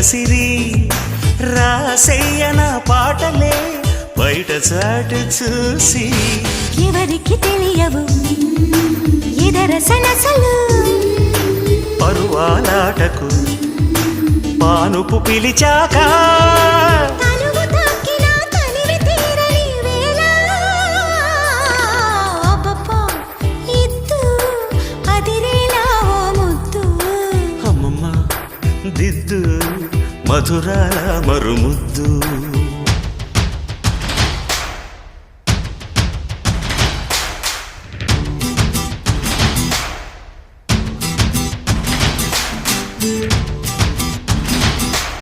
సిరి రాసయ్యన పాటలే బయట చాటు చూసి ఎవరికి తెలియవు ఇదర సనసలు పరువాలాటకు పానుపు పిలిచాక తనువు తాకిన తనివి తీరని వేళ అబ్బబ్బా ఇద్దు అదిరేలా ఓ ముద్దు అమ్మమ్మ దిద్దు మధురాల మరుముద్దు